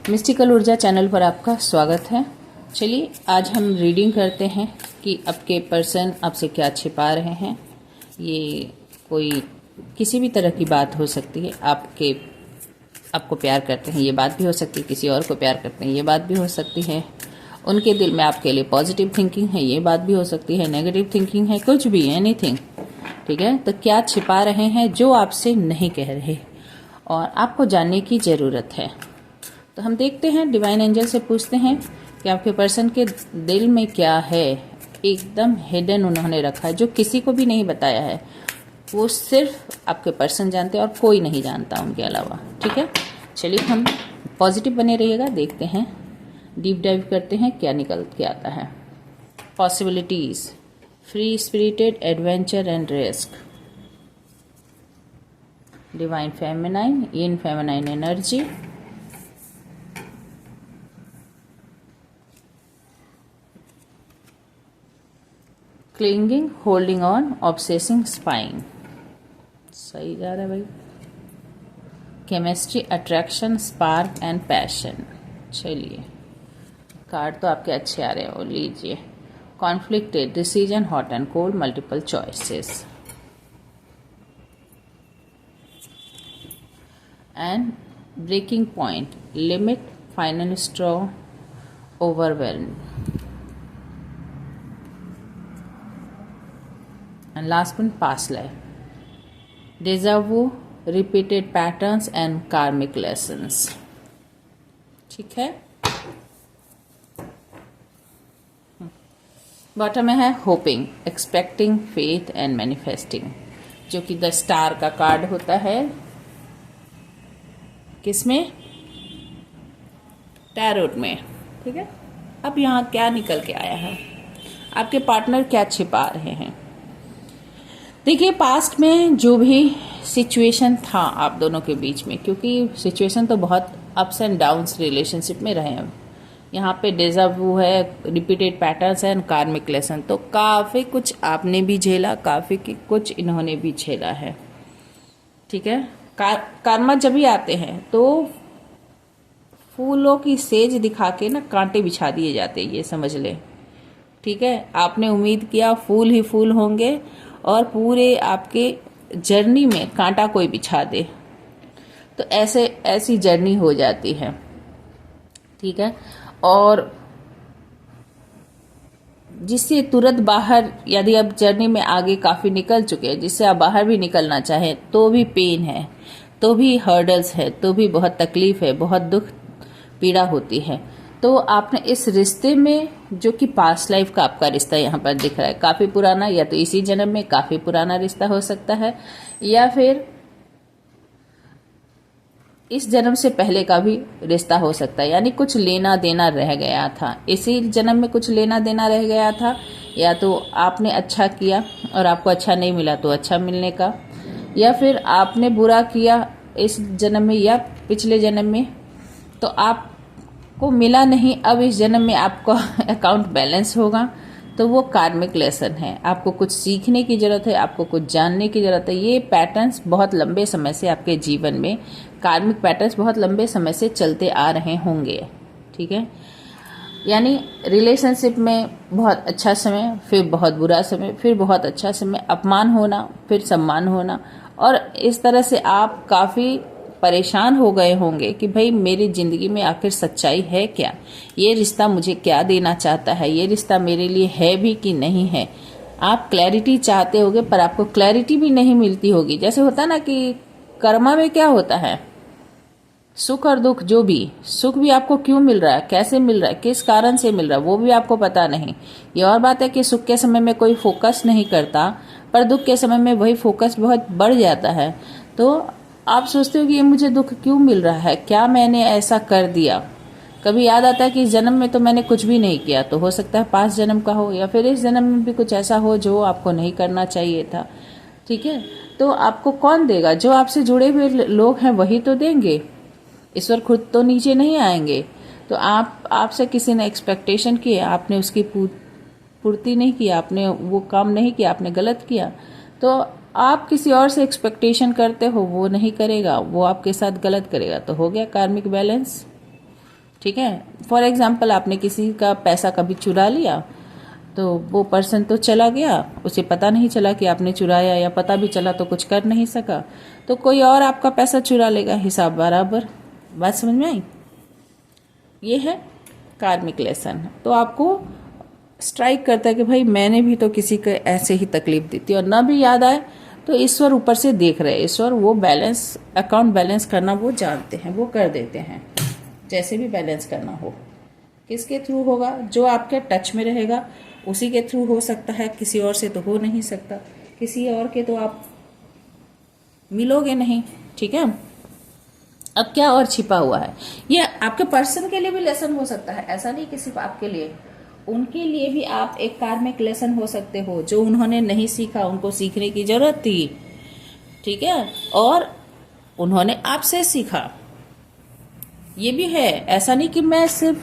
Mystical ऊर्जा channel पर आपका स्वागत है। चलिए आज हम रीडिंग करते हैं कि आपके पर्सन आपसे क्या छिपा रहे हैं। ये कोई किसी भी तरह की बात हो सकती है। आपको प्यार करते हैं ये बात भी हो सकती है, किसी और को प्यार करते हैं ये बात भी हो सकती है, उनके दिल में आपके लिए पॉजिटिव थिंकिंग है ये बात भी हो सकती है, नेगेटिव थिंकिंग है, कुछ भी, एनीथिंग। ठीक है, तो क्या छिपा रहे हैं जो आपसे नहीं कह रहे और आपको जानने की ज़रूरत है। तो हम देखते हैं, डिवाइन एंजल से पूछते हैं कि आपके पर्सन के दिल में क्या है, एकदम हिडन उन्होंने रखा है, जो किसी को भी नहीं बताया है। वो सिर्फ आपके पर्सन जानते हैं और कोई नहीं जानता उनके अलावा। ठीक है, चलिए हम पॉजिटिव बने रहिएगा, देखते हैं, डीप डाइव करते हैं क्या निकल के आता है। Possibilities, free spirited, adventure and risk, divine feminine, in feminine energy, clinging, holding on, obsessing, spying. सही जा रहा है भाई। Chemistry, attraction, spark and passion. चलिए कार्ड तो आपके अच्छे आ रहे हो, लीजिए। Conflicted, decision, hot and cold, multiple choices and breaking point, limit, final straw, overwhelm and last one, past life, deja vu, repeated patterns and karmic lessons। ठीक है, बॉटम में है hopping, expecting, faith and manifesting, जो कि the star का card होता है। किसमें? टैरोट में। ठीक है, अब यहाँ क्या निकल के आया है, आपके पार्टनर क्या छिपा रहे हैं। देखिए, पास्ट में जो भी सिचुएशन था आप दोनों के बीच में, क्योंकि सिचुएशन तो बहुत अप्स एंड डाउन्स रिलेशनशिप में रहे हैं। यहाँ पे डेजा वू है, रिपीटेड पैटर्न्स है एंड कार्मिक लेसन। तो काफ़ी कुछ आपने भी झेला, काफ़ी कुछ इन्होंने भी झेला है। ठीक है, कर्मा जब भी आते हैं तो फूलों की सेज दिखा के ना कांटे बिछा दिए जाते हैं, ये समझ ले। ठीक है, आपने उम्मीद किया फूल ही फूल होंगे और पूरे आपके जर्नी में कांटा कोई बिछा दे, तो ऐसी जर्नी हो जाती है। ठीक है, और जिससे तुरंत बाहर, यदि आप जर्नी में आगे काफ़ी निकल चुके हैं, जिससे आप बाहर भी निकलना चाहें तो भी पेन है, तो भी हर्डल्स है, तो भी बहुत तकलीफ है, बहुत दुख पीड़ा होती है। तो आपने इस रिश्ते में, जो कि पास्ट लाइफ का आपका रिश्ता यहाँ पर दिख रहा है, काफ़ी पुराना, या तो इसी जन्म में काफ़ी पुराना रिश्ता हो सकता है, या फिर इस जन्म से पहले का भी रिश्ता हो सकता है। यानी कुछ लेना देना रह गया था, इसी जन्म में कुछ लेना देना रह गया था, या तो आपने अच्छा किया और आपको अच्छा नहीं मिला तो अच्छा मिलने का, या फिर आपने बुरा किया इस जन्म में या पिछले जन्म में तो आप को मिला नहीं, अब इस जन्म में आपका अकाउंट बैलेंस होगा। तो वो कार्मिक लेसन है, आपको कुछ सीखने की ज़रूरत है, आपको कुछ जानने की ज़रूरत है। ये पैटर्न्स बहुत लंबे समय से आपके जीवन में, कार्मिक पैटर्न्स बहुत लंबे समय से चलते आ रहे होंगे। ठीक है, यानी रिलेशनशिप में बहुत अच्छा समय, फिर बहुत बुरा समय, फिर बहुत अच्छा समय, अपमान होना, फिर सम्मान होना, और इस तरह से आप काफ़ी परेशान हो गए होंगे कि भाई मेरी ज़िंदगी में आखिर सच्चाई है क्या, ये रिश्ता मुझे क्या देना चाहता है, ये रिश्ता मेरे लिए है भी कि नहीं है। आप क्लैरिटी चाहते होगे पर आपको क्लैरिटी भी नहीं मिलती होगी। जैसे होता ना कि कर्मा में क्या होता है, सुख और दुख, जो भी सुख भी आपको क्यों मिल रहा है, कैसे मिल रहा है, किस कारण से मिल रहा है, वो भी आपको पता नहीं। ये और बात है कि सुख के समय में कोई फोकस नहीं करता, पर दुख के समय में वही फोकस बहुत बढ़ जाता है। तो आप सोचते हो कि ये मुझे दुख क्यों मिल रहा है, क्या मैंने ऐसा कर दिया। कभी याद आता है कि इस जन्म में तो मैंने कुछ भी नहीं किया, तो हो सकता है पास्ट जन्म का हो, या फिर इस जन्म में भी कुछ ऐसा हो जो आपको नहीं करना चाहिए था। ठीक है, तो आपको कौन देगा? जो आपसे जुड़े हुए लोग हैं वही तो देंगे, ईश्वर खुद तो नीचे नहीं आएंगे। तो आपसे किसी ने एक्सपेक्टेशन की, आपने उसकी पूर्ति नहीं की, आपने वो काम नहीं किया, आपने गलत किया, तो आप किसी और से एक्सपेक्टेशन करते हो, वो नहीं करेगा, वो आपके साथ गलत करेगा, तो हो गया कार्मिक बैलेंस। ठीक है। फॉर एग्जाम्पल आपने किसी का पैसा कभी चुरा लिया, तो वो पर्सन तो चला गया, उसे पता नहीं चला कि आपने चुराया, या पता भी चला तो कुछ कर नहीं सका, तो कोई और आपका पैसा चुरा लेगा, हिसाब बराबर। बात समझ में आई? ये है कार्मिक लेसन। तो आपको स्ट्राइक करता है कि भाई मैंने भी तो किसी को ऐसे ही तकलीफ दी थी, और ना भी याद आए तो ईश्वर ऊपर से देख रहे हैं, ईश्वर वो बैलेंस, अकाउंट बैलेंस करना वो जानते हैं, वो कर देते हैं, जैसे भी बैलेंस करना हो। किसके थ्रू होगा? जो आपके टच में रहेगा उसी के थ्रू हो सकता है, किसी और से तो हो नहीं सकता, किसी और के तो आप मिलोगे नहीं, ठीक है। अब क्या और छिपा हुआ है? ये आपके पर्सन के लिए भी लेसन हो सकता है, ऐसा नहीं कि सिर्फ आपके लिए, उनके लिए भी आप एक कार्मिक लेसन हो सकते हो, जो उन्होंने नहीं सीखा, उनको सीखने की जरूरत थी, ठीक है, और उन्होंने आपसे सीखा। ये भी है, ऐसा नहीं कि मैं सिर्फ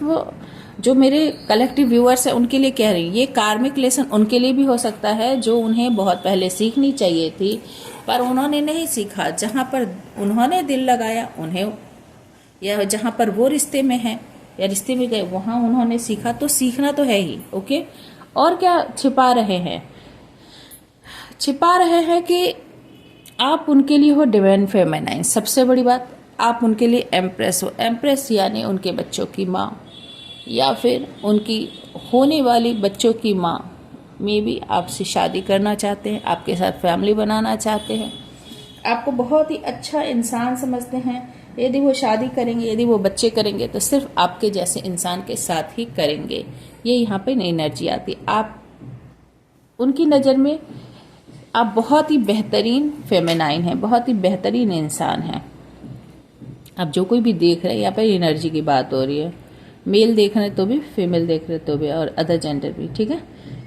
जो मेरे कलेक्टिव व्यूअर्स है उनके लिए कह रही हूँ, ये कार्मिक लेसन उनके लिए भी हो सकता है जो उन्हें बहुत पहले सीखनी चाहिए थी, पर उन्होंने नहीं सीखा। जहाँ पर उन्होंने दिल लगाया उन्हें, या जहाँ पर वो रिश्ते में है या रिश्ते में गए वहाँ उन्होंने सीखा, तो सीखना तो है ही, ओके। और क्या छिपा रहे हैं? छिपा रहे हैं कि आप उनके लिए हो डिवाइन फेमिनाइन। सबसे बड़ी बात, आप उनके लिए एम्प्रेस हो। एम्प्रेस यानी उनके बच्चों की माँ, या फिर उनकी होने वाली बच्चों की माँ में भी आपसे शादी करना चाहते हैं, आपके साथ फैमिली बनाना चाहते हैं, आपको बहुत ही अच्छा इंसान समझते हैं। यदि वो शादी करेंगे, यदि वो बच्चे करेंगे, तो सिर्फ आपके जैसे इंसान के साथ ही करेंगे। ये यहाँ पे एनर्जी आती। आप उनकी नज़र में आप बहुत ही बेहतरीन फेमिनाइन हैं, बहुत ही बेहतरीन इंसान हैं। अब जो कोई भी देख रहे हैं, यहाँ पर एनर्जी की बात हो रही है, मेल देख रहे तो भी, फीमेल देख रहे तो भी, और अदर जेंडर भी, ठीक है।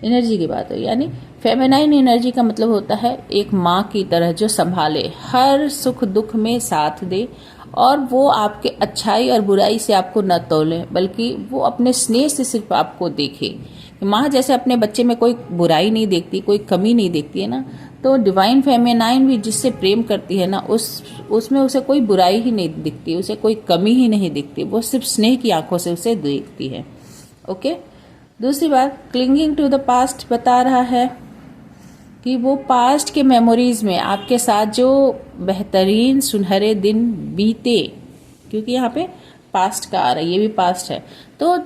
एनर्जी की बात हो, यानी फेमिनाइन एनर्जी का मतलब होता है एक माँ की तरह जो संभाले, हर सुख दुख में साथ दे, और वो आपके अच्छाई और बुराई से आपको न तोले, बल्कि वो अपने स्नेह से सिर्फ आपको देखे। माँ जैसे अपने बच्चे में कोई बुराई नहीं देखती, कोई कमी नहीं देखती है ना, तो डिवाइन फेमिनाइन भी जिससे प्रेम करती है ना, उसमें उसे कोई बुराई ही नहीं दिखती, उसे कोई कमी ही नहीं दिखती, वो सिर्फ स्नेह की आंखों से उसे देखती है, ओके। दूसरी बात, क्लिंगिंग टू द पास्ट बता रहा है कि वो पास्ट के मेमोरीज में आपके साथ जो बेहतरीन सुनहरे दिन बीते, क्योंकि यहाँ पे पास्ट का आ रहा है, ये भी पास्ट है, तो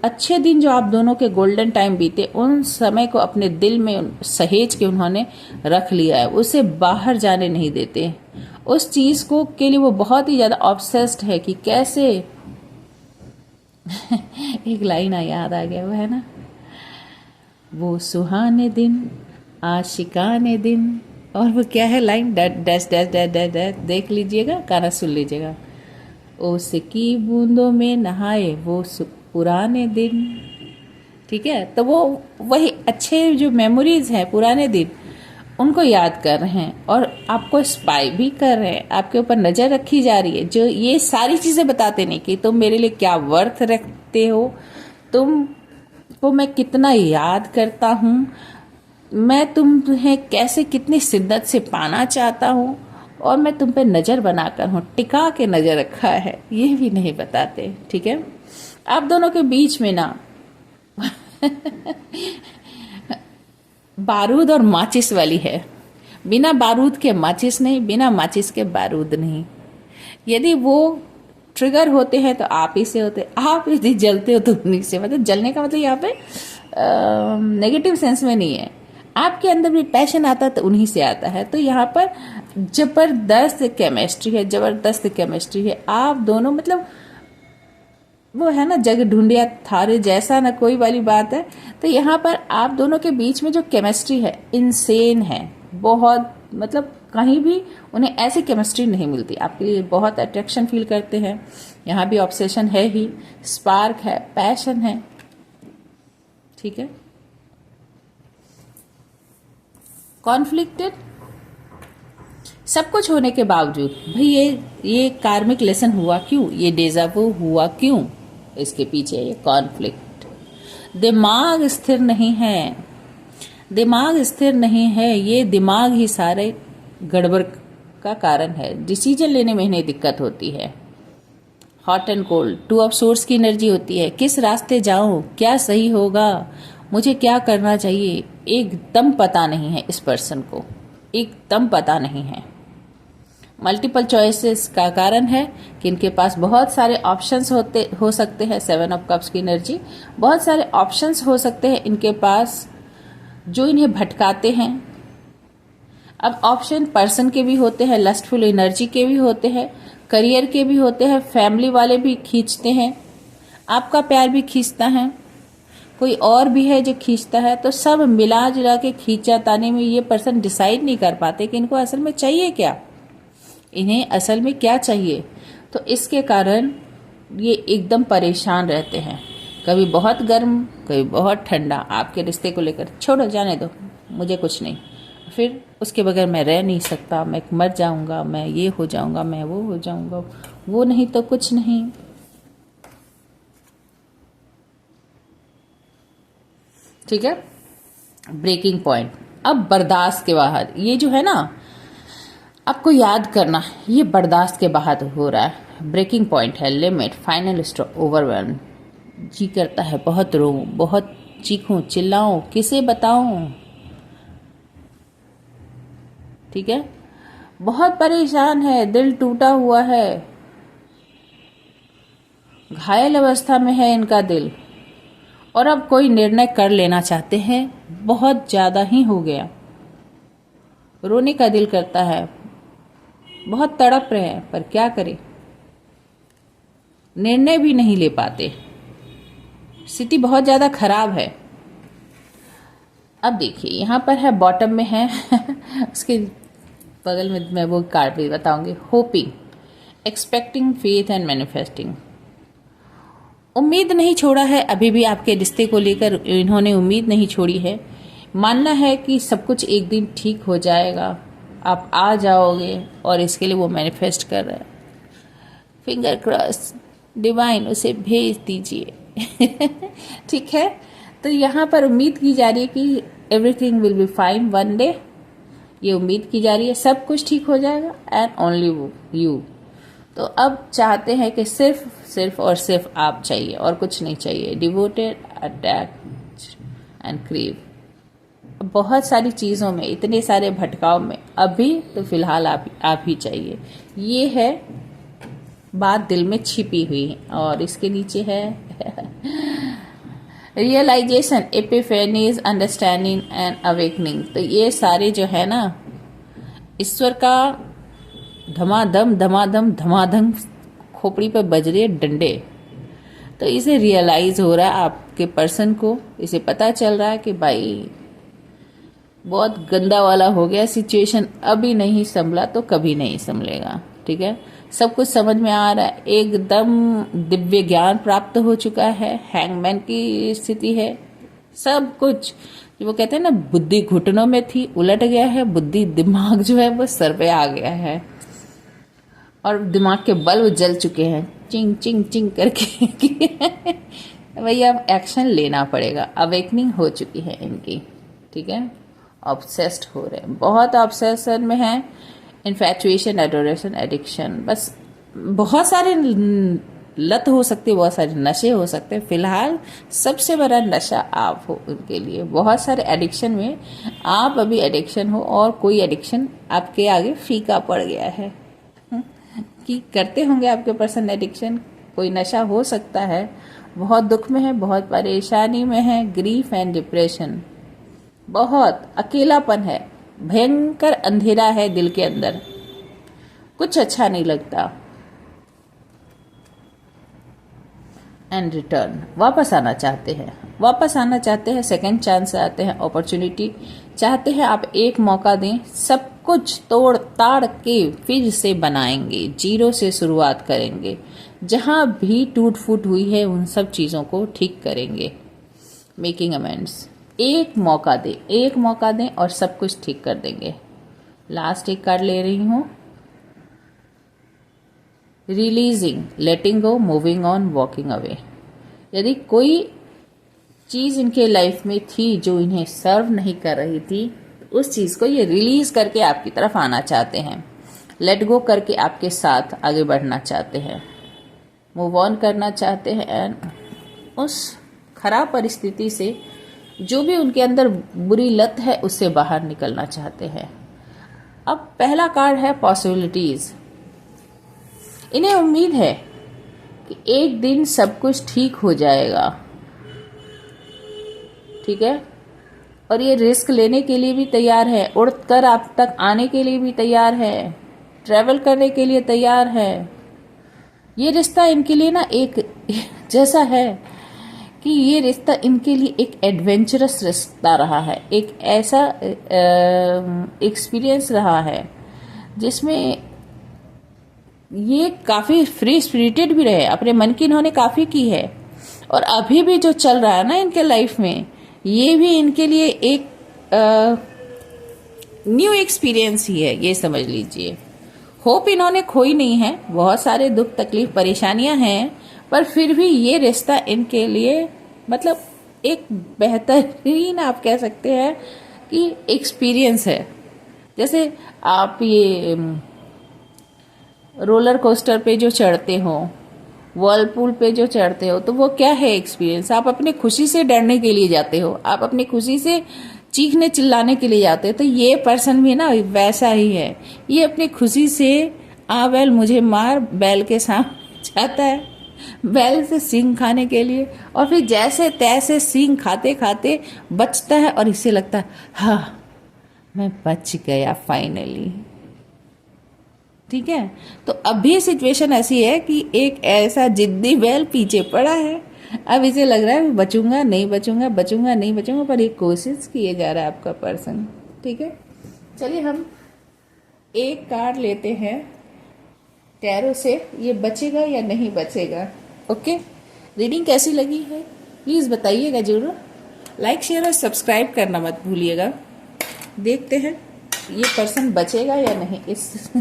अच्छे दिन जो आप दोनों के गोल्डन टाइम बीते, उन समय को अपने दिल में सहेज के उन्होंने रख लिया है, उसे बाहर जाने नहीं देते। उस चीज को के लिए वो बहुत ही ज्यादा ऑब्सेस्ड है कि कैसे एक लाइन याद आ गया, वो है ना, वो सुहाने दिन आशिकाने दिन, और वो क्या है line, dash dash dash dash dash, देख लीजिएगा, गाना सुन लीजिएगा। ओस की बूंदों में नहाए वो पुराने दिन, ठीक है। तो वो वही अच्छे जो मेमोरीज हैं, पुराने दिन, उनको याद कर रहे हैं, और आपको स्पाई भी कर रहे हैं, आपके ऊपर नजर रखी जा रही है, जो ये सारी चीजें बताते नहीं कि तुम मेरे लिए क्या वर्थ रखते हो, तुम को मैं कितना याद करता हूँ, मैं तुम्हें कैसे कितनी शिद्दत से पाना चाहता हूँ, और मैं तुम पे नजर बनाकर हूँ, टिका के नजर रखा है, ये भी नहीं बताते, ठीक है। आप दोनों के बीच में ना बारूद और माचिस वाली है, बिना बारूद के माचिस नहीं, बिना माचिस के बारूद नहीं। यदि वो ट्रिगर होते हैं तो आप ही से होते, आप यदि जलते हो तो उन्हीं से, मतलब जलने का मतलब यहाँ पे नेगेटिव सेंस में नहीं है, आपके अंदर भी पैशन आता है तो उन्हीं से आता है। तो यहाँ पर जबरदस्त केमिस्ट्री है, जबरदस्त केमिस्ट्री है। आप दोनों मतलब वो है ना, जग ढूंढिया थारे जैसा ना कोई वाली बात है। तो यहाँ पर आप दोनों के बीच में जो केमिस्ट्री है इनसेन है, बहुत, मतलब कहीं भी उन्हें ऐसी केमिस्ट्री नहीं मिलती। आपके लिए बहुत अट्रैक्शन फील करते हैं, यहाँ भी ऑब्सेशन है ही, स्पार्क है, पैशन है, ठीक है। कॉन्फ्लिक्टेड, सब कुछ होने के बावजूद भाई ये कार्मिक लेसन हुआ क्यों, ये डेजावू हुआ क्यों, इसके पीछे ये कॉन्फ्लिक्ट। दिमाग स्थिर नहीं है, दिमाग स्थिर नहीं है, ये दिमाग ही सारे गड़बड़ का कारण है। डिसीजन लेने में इन्हें दिक्कत होती है, hot and cold, two of source की एनर्जी होती है। किस रास्ते जाऊं, क्या सही होगा, मुझे क्या करना चाहिए, एकदम पता नहीं है इस पर्सन को, एकदम पता नहीं है। मल्टीपल चॉइसेस का कारण है कि इनके पास बहुत सारे ऑप्शंस हो सकते हैं। 7 ऑफ कप्स की एनर्जी, बहुत सारे ऑप्शंस हो सकते हैं इनके पास जो इन्हें भटकाते हैं। अब ऑप्शन पर्सन के भी होते हैं, लस्टफुल एनर्जी के भी होते हैं, करियर के भी होते हैं, फैमिली वाले भी खींचते हैं, आपका प्यार भी खींचता है, कोई और भी है जो खींचता है। तो सब मिला जुला के खींचा ताने में ये पर्सन डिसाइड नहीं कर पाते कि इनको असल में चाहिए क्या, इन्हें असल में क्या चाहिए। तो इसके कारण ये एकदम परेशान रहते हैं, कभी बहुत गर्म कभी बहुत ठंडा आपके रिश्ते को लेकर। छोड़ो, जाने दो, मुझे कुछ नहीं, फिर उसके बगैर मैं रह नहीं सकता, मैं मर जाऊंगा, मैं ये हो जाऊंगा, मैं वो हो जाऊंगा, वो नहीं तो कुछ नहीं। ठीक है, ब्रेकिंग पॉइंट। अब बर्दाश्त के बाहर, ये जो है ना, आपको याद करना, ये बर्दाश्त के बाहर हो रहा है। ब्रेकिंग पॉइंट है, लिमिट, फाइनल स्टॉप, ओवरवेल्म। जी करता है बहुत रो, बहुत चीखूं, चिल्लाऊं, किसे बताऊं। ठीक है, बहुत परेशान है, दिल टूटा हुआ है, घायल अवस्था में है इनका दिल, और अब कोई निर्णय कर लेना चाहते हैं। बहुत ज्यादा ही हो गया, रोने का दिल करता है, बहुत तड़प रहे हैं, पर क्या करें, निर्णय भी नहीं ले पाते, स्थिति बहुत ज्यादा खराब है। अब देखिए यहाँ पर है, बॉटम में है उसके बगल में मैं वो कार्ड भी बताऊंगी। Hopping, expecting, faith and manifesting. उम्मीद नहीं छोड़ा है, अभी भी आपके रिश्ते को लेकर इन्होंने उम्मीद नहीं छोड़ी है। मानना है कि सब कुछ एक दिन ठीक हो जाएगा, आप आ जाओगे, और इसके लिए वो मैनिफेस्ट कर रहा है। फिंगर क्रॉस, डिवाइन उसे भेज दीजिए ठीक है, तो यहाँ पर उम्मीद की जा रही है कि everything will be fine one day. ये उम्मीद की जा रही है सब कुछ ठीक हो जाएगा, एंड ओनली यू। तो अब चाहते हैं कि सिर्फ और सिर्फ आप चाहिए और कुछ नहीं चाहिए। डिवोटेड, अटैच एंड क्रीव। बहुत सारी चीज़ों में, इतने सारे भटकाव में अभी तो फिलहाल आप ही चाहिए। ये है बात दिल में छिपी हुई, और इसके नीचे है realisation, epiphanies, understanding and awakening. तो ये सारे जो है ना, ईश्वर का धमाधम धमाधम धमाधम खोपड़ी पर बज रहे डंडे। तो इसे रियलाइज हो रहा है आपके पर्सन को, इसे पता चल रहा है कि भाई बहुत गंदा वाला हो गया सिचुएशन, अभी नहीं संभला तो कभी नहीं संभलेगा। ठीक है, सब कुछ समझ में आ रहा है, एकदम दिव्य ज्ञान प्राप्त हो चुका है, हैंगमैन की स्थिति है, सब कुछ जो वो कहते हैं ना, बुद्धि घुटनों में थी, उलट गया है, बुद्धि दिमाग जो है वो सर पे आ गया है, और दिमाग के बल्ब जल चुके हैं चिंग चिंग चिंग करके भैया अब एक्शन लेना पड़ेगा। अवेकनिंग हो चुकी है इनकी। ठीक है, ऑब्सेस्ड हो रहे हैं, बहुत ऑब्सेशन में है। इन्फैचुएशन, एडोरेशन, एडिक्शन, बस बहुत सारे लत हो सकती है, बहुत सारे नशे हो सकते हैं। फिलहाल सबसे बड़ा नशा आप हो उनके लिए। बहुत सारे एडिक्शन में आप अभी एडिक्शन हो, और कोई एडिक्शन आपके आगे फीका पड़ गया है कि करते होंगे आपके पर्सन एडिक्शन, कोई नशा हो सकता है। बहुत दुख में है, बहुत परेशानी में है, ग्रीफ एंड डिप्रेशन, बहुत अकेलापन है, भयंकर अंधेरा है दिल के अंदर, कुछ अच्छा नहीं लगता। एंड रिटर्न, वापस आना चाहते हैं, वापस आना चाहते हैं, सेकंड चांस चाहते हैं, अपॉर्चुनिटी चाहते हैं, आप एक मौका दें, सब कुछ तोड़ ताड़ के फिर से बनाएंगे, जीरो से शुरुआत करेंगे, जहां भी टूट फूट हुई है उन सब चीज़ों को ठीक करेंगे। मेकिंग अमेंड्स, एक मौका दें, एक मौका दें और सब कुछ ठीक कर देंगे। लास्ट एक कार्ड ले रही हूं, releasing, letting go, moving on, walking away. यदि कोई चीज इनके लाइफ में थी जो इन्हें सर्व नहीं कर रही थी, तो उस चीज को ये रिलीज करके आपकी तरफ आना चाहते हैं, लेट गो करके आपके साथ आगे बढ़ना चाहते हैं, मूव ऑन करना चाहते हैं एंड उस खराब परिस्थिति से, जो भी उनके अंदर बुरी लत है, उससे बाहर निकलना चाहते हैं। अब पहला कार्ड है पॉसिबिलिटीज। इन्हें उम्मीद है कि एक दिन सब कुछ ठीक हो जाएगा, ठीक है, और ये रिस्क लेने के लिए भी तैयार है, उड़कर आप तक आने के लिए भी तैयार है, ट्रैवल करने के लिए तैयार है। ये रिश्ता इनके लिए ना एक जैसा है कि ये रिश्ता इनके लिए एक एडवेंचरस रिश्ता रहा है, एक ऐसा एक्सपीरियंस रहा है जिसमें ये काफ़ी फ्री स्पिरिटेड भी रहे, अपने मन की इन्होंने काफ़ी की है। और अभी भी जो चल रहा है ना इनके लाइफ में, ये भी इनके लिए एक न्यू एक्सपीरियंस ही है, ये समझ लीजिए। होप इन्होंने खोई नहीं है, बहुत सारे दुख तकलीफ परेशानियां हैं, पर फिर भी ये रिश्ता इनके लिए मतलब एक बेहतरीन आप कह सकते हैं कि एक्सपीरियंस है। जैसे आप ये रोलर कोस्टर पे जो चढ़ते हो, वर्लपूल पे जो चढ़ते हो, तो वो क्या है एक्सपीरियंस। आप अपनी खुशी से डरने के लिए जाते हो, आप अपनी खुशी से चीखने चिल्लाने के लिए जाते हो। तो ये पर्सन भी ना वैसा ही है, ये अपनी खुशी से आ बैल मुझे मार बैल के सामने जाता है, बैल से सींग खाने के लिए, और फिर जैसे तैसे सींग खाते खाते बचता है और इसे लगता है हाँ मैं बच गया फाइनली, ठीक है। तो अभी सिचुएशन ऐसी है कि एक ऐसा जिद्दी बैल पीछे पड़ा है, अब इसे लग रहा है बचूंगा नहीं बचूंगा, बचूंगा नहीं बचूंगा, पर एक कोशिश किए जा रहा है आपका पर्सन, ठीक है। चलिए हम एक कार्ड लेते हैं टैरो से, ये बचेगा या नहीं बचेगा। ओके, रीडिंग कैसी लगी है प्लीज़ बताइएगा जरूर, लाइक शेयर और सब्सक्राइब करना मत भूलिएगा। देखते हैं ये पर्सन बचेगा या नहीं इस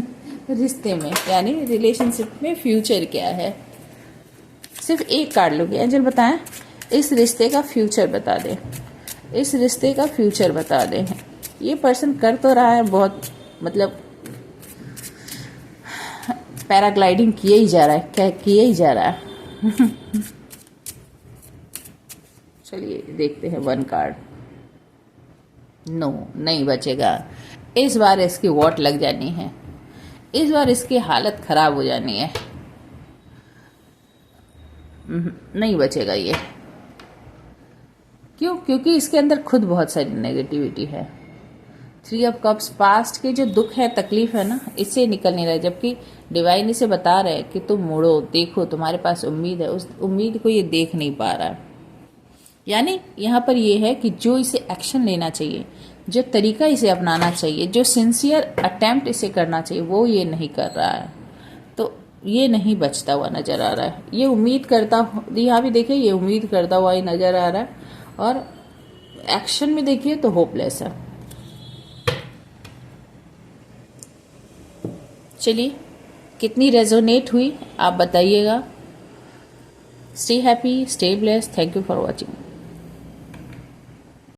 रिश्ते में, यानी रिलेशनशिप में फ्यूचर क्या है। सिर्फ एक कार्ड लोगे एंजल, बताएं इस रिश्ते का फ्यूचर बता दें, इस रिश्ते का फ्यूचर बता दें। ये पर्सन कर तो रहा है बहुत, मतलब पैराग्लाइडिंग किए ही जा रहा है, क्या किए ही जा रहा है। चलिए देखते हैं वन कार्ड। नो, नहीं बचेगा। इस बार इसकी वॉट लग जानी है, इस बार इसकी हालत खराब हो जानी है। नहीं बचेगा ये। क्यों? क्योंकि इसके अंदर खुद बहुत सारी नेगेटिविटी है। 3 ऑफ कप्स, पास्ट के जो दुख है तकलीफ है ना, इससे निकल नहीं रहा, जबकि डिवाइन इसे बता रहे हैं कि तुम मुड़ो, देखो तुम्हारे पास उम्मीद है। उस उम्मीद को ये देख नहीं पा रहा है। यानी यहाँ पर ये है कि जो इसे एक्शन लेना चाहिए, जो तरीका इसे अपनाना चाहिए, जो सिंसियर अटेम्प्ट इसे करना चाहिए, वो ये नहीं कर रहा है। तो ये नहीं बचता हुआ नजर आ रहा है। ये उम्मीद करता, यहाँ भी देखिए ये उम्मीद करता हुआ ही नजर आ रहा है, और एक्शन में देखिए तो होपलेस है। चलिए कितनी रेजोनेट हुई आप बताइएगा। Stay happy, stay blessed. Thank you for watching.